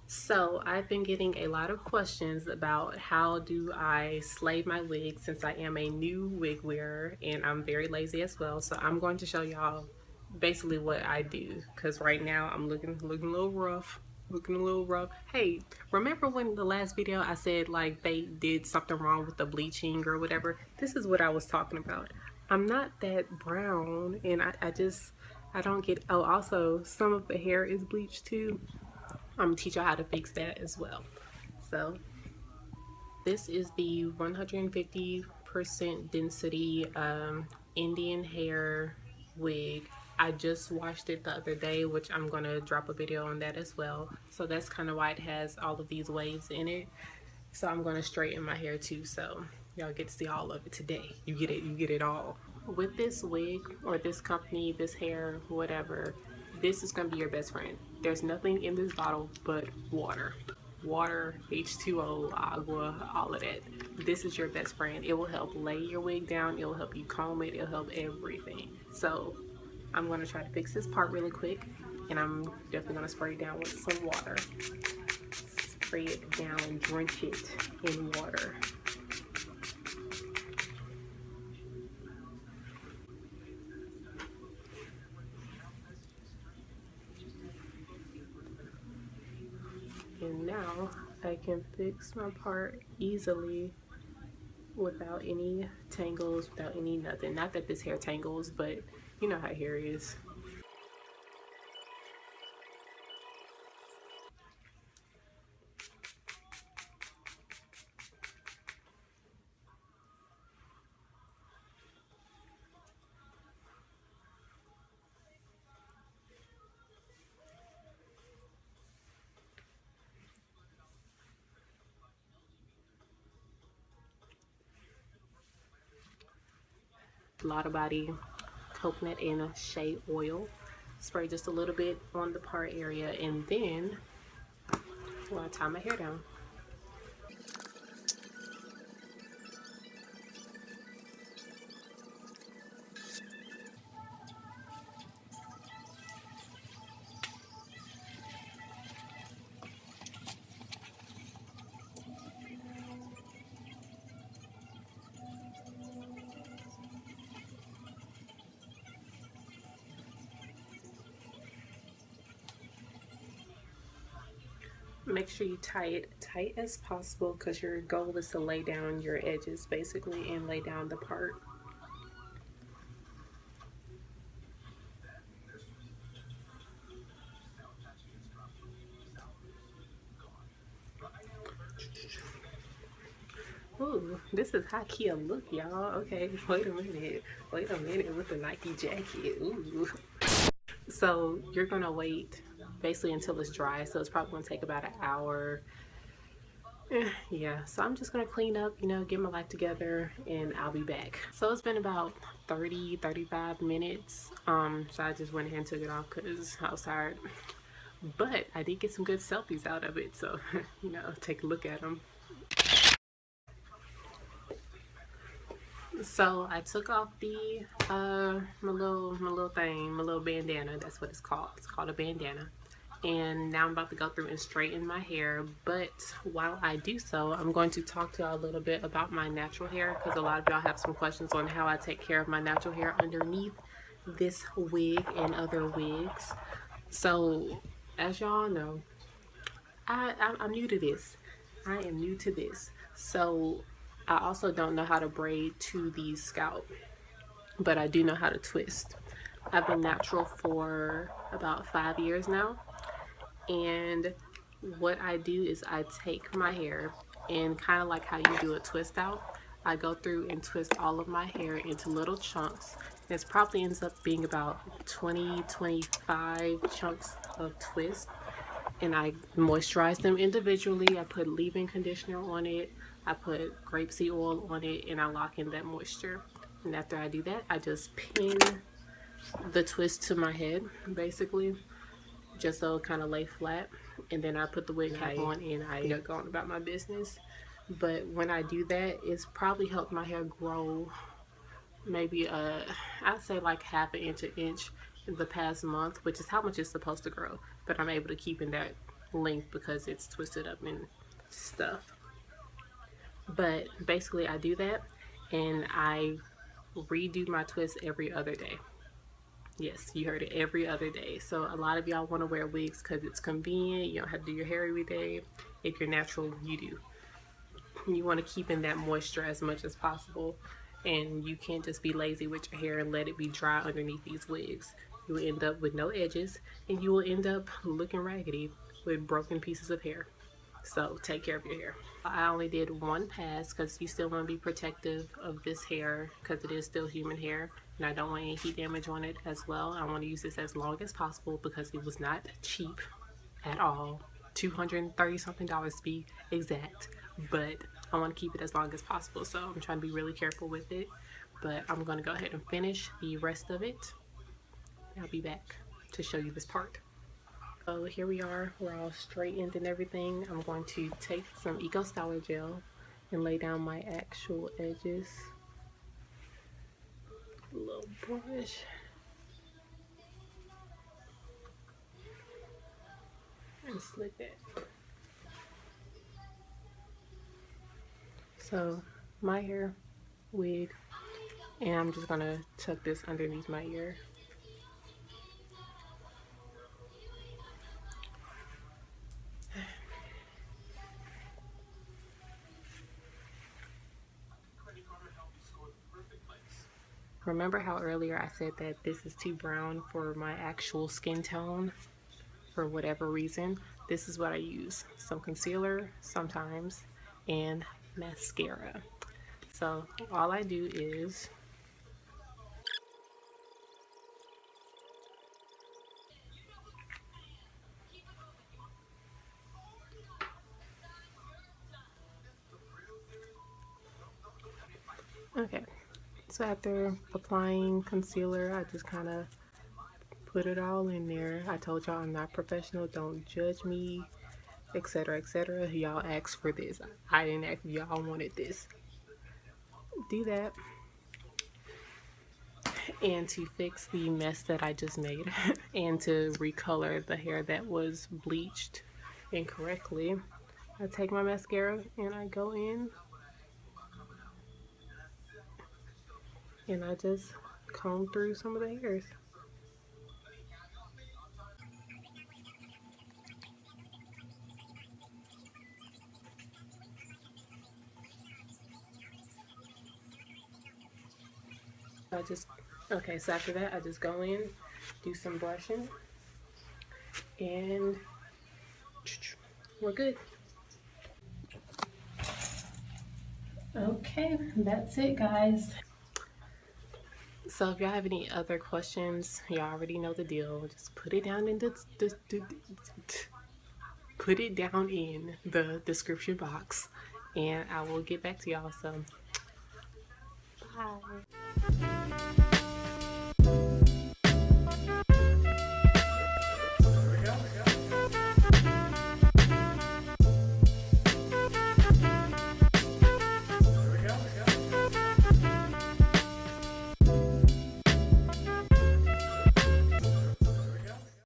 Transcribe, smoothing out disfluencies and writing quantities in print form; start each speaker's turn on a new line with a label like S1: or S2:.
S1: So I've been getting a lot of questions about how do I slay my wig, since I am a new wig wearer and I'm very lazy as well. So I'm going to show y'all basically what I do, because right now I'm looking a little rough. Looking a little rough. Hey, remember when the last video I said like they did something wrong with the bleaching or whatever? This is what I was talking about. I'm not that brown, and I don't get. Oh, also some of the hair is bleached too. I'm gonna teach you how to fix that as well. So this is the 150% density Indian hair wig. I just washed it the other day, which I'm gonna drop a video on that as well. So that's kind of why it has all of these waves in it. So I'm gonna straighten my hair too, so y'all get to see all of it today. You get it all. With this wig or this company, this hair, whatever, this is gonna be your best friend. There's nothing in this bottle but water. Water, H2O, agua, all of that. This is your best friend. It will help lay your wig down, it will help you comb it, it'll help everything. So I'm gonna try to fix this part really quick, and I'm definitely gonna spray it down with some water. Spray it down, drench it in water. And now I can fix my part easily without any tangles, without any nothing. Not that this hair tangles, but you know how hair is. Lotta Body coconut and shea oil. Spray just a little bit on the part area, and then I tie my hair down. Make sure you tie it tight as possible, because your goal is to lay down your edges basically and lay down the part. Ooh, this is high key a look, y'all. Okay, wait a minute. Wait a minute with the Nike jacket. Ooh. So you're gonna wait basically until it's dry. So it's probably gonna take about an hour. Yeah, so I'm just gonna clean up, get my life together, and I'll be back. So it's been about 35 minutes. So I just went ahead and took it off because I was tired. But I did get some good selfies out of it, so take a look at them. So I took off the my little bandana. That's what it's called. It's called a bandana. And now I'm about to go through and straighten my hair. But while I do so, I'm going to talk to y'all a little bit about my natural hair, because a lot of y'all have some questions on how I take care of my natural hair underneath this wig and other wigs. So as y'all know, I'm new to this. I am new to this. So I also don't know how to braid to the scalp, but I do know how to twist. I've been natural for about 5 years now, and what I do is I take my hair, and kind of like how you do a twist out, I go through and twist all of my hair into little chunks. This probably ends up being about 20-25 chunks of twist, and I moisturize them individually. I put leave-in conditioner on it, I put grapeseed oil on it, and I lock in that moisture. And after I do that, I just pin the twist to my head basically, just so it kind of lay flat, and then I put the wig cap on and I go on about my business. But when I do that, it's probably helped my hair grow maybe I'd say like half an inch in the past month, which is how much it's supposed to grow, but I'm able to keep in that length because it's twisted up and stuff. But basically I do that and I redo my twist every other day. Yes, you heard it, every other day. So a lot of y'all want to wear wigs because it's convenient. You don't have to do your hair every day. If you're natural, you do. You want to keep in that moisture as much as possible, and you can't just be lazy with your hair and let it be dry underneath these wigs. You will end up with no edges, and you will end up looking raggedy with broken pieces of hair. So take care of your hair. I only did one pass because you still want to be protective of this hair because it is still human hair, and I don't want any heat damage on it as well. I want to use this as long as possible because it was not cheap at all. $230 something to be exact, but I want to keep it as long as possible, so I'm trying to be really careful with it. But I'm going to go ahead and finish the rest of it. I'll be back to show you this part. So here we are, we're all straightened and everything. I'm going to take some Eco Styler gel and lay down my actual edges. A little brush. And slick that. So my hair, wig, and I'm just gonna tuck this underneath my ear. Remember how earlier I said that this is too brown for my actual skin tone? For whatever reason, this is what I use. Some concealer sometimes and mascara. So all I do is okay. So after applying concealer, I just kind of put it all in there. I told y'all I'm not professional. Don't judge me, etc., etc. Y'all asked for this. I didn't ask if y'all wanted this. Do that. And to fix the mess that I just made and to recolor the hair that was bleached incorrectly, I take my mascara and I go in and I just comb through some of the hairs. Okay, so after that I just go in, do some brushing, and we're good. Okay, that's it, guys. So if y'all have any other questions, y'all already know the deal. Just put it down in put it down in the description box, and I will get back to y'all. So bye.